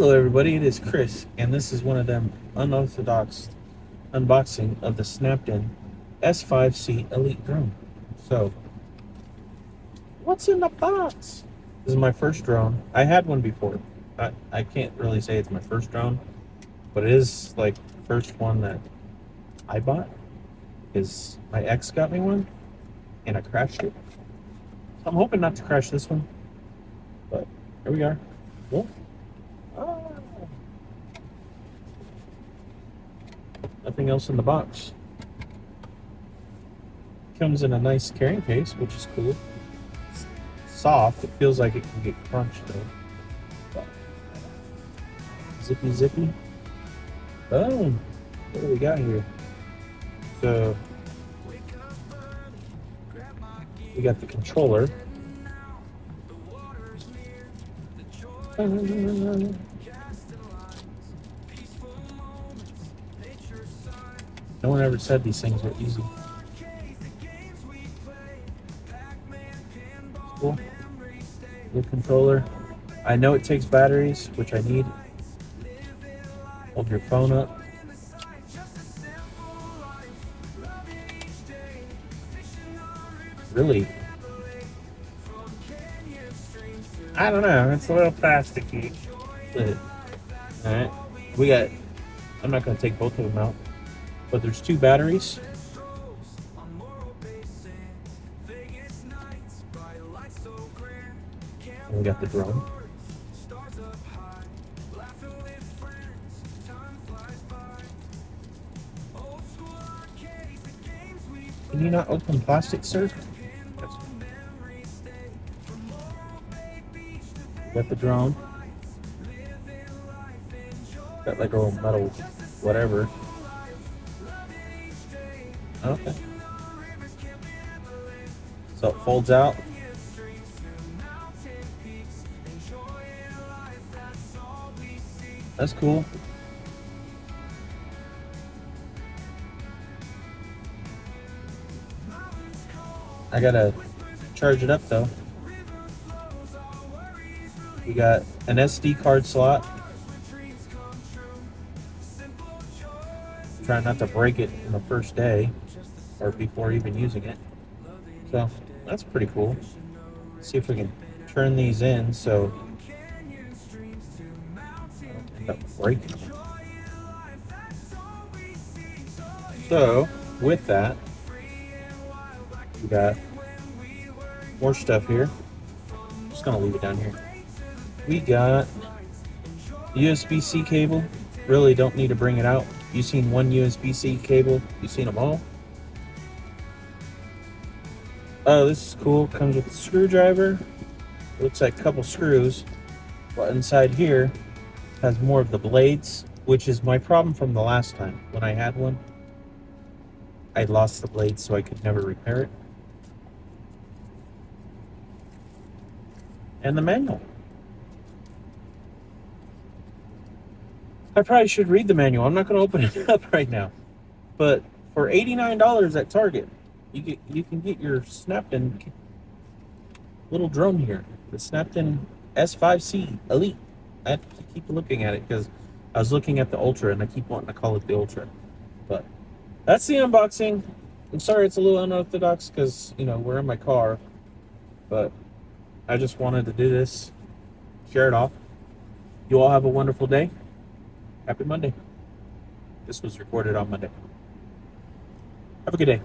Hello everybody, it is Chris, and this is one of them unorthodox unboxing of the Snapden S5C Elite drone. So, what's in the box? This is my first drone. I had one before. I can't really say it's my first drone, but it is like the first one that I bought, because my ex got me one, and I crashed it. So I'm hoping not to crash this one, but here we are. Cool. Ah. Nothing else in the box. Comes in a nice carrying case, which is cool. It's soft. It feels like it can get crunched though. But zippy. Boom. What do we got here? So we got the controller. No one ever said these things were easy. Cool. Good controller. I know it takes batteries, which I need. Hold your phone up. Really? I don't know. It's a little plasticky. Alright. We got. I'm not going to take both of them out. But there's two batteries. And we got the drone. Can you not open plastic, sir? Got the drone. Got like a little metal whatever. Okay. So it folds out. That's cool. I gotta charge it up though. We got an SD card slot. Trying not to break it in the first day or before even using it. So that's pretty cool. Let's see if we can turn these in so I don't end up breaking them. So with that, we got more stuff here. I'm just gonna leave it down here. We got USB-C cable. Really don't need to bring it out. You've seen one USB-C cable. You've seen them all. Oh, this is cool. Comes with a screwdriver. Looks like a couple screws. But inside here has more of the blades, which is my problem from the last time. When I had one, I lost the blades, so I could never repair it. And the manual. I probably should read the manual. I'm not going to open it up right now. But for $89 at Target, you can get your Snapden little drone here. The Snapden S5C Elite. I have to keep looking at it because I was looking at the Ultra and I keep wanting to call it the Ultra. But that's the unboxing. I'm sorry it's a little unorthodox because, we're in my car. But I just wanted to do this, share it off. You all have a wonderful day. Happy Monday. This was recorded on Monday. Have a good day.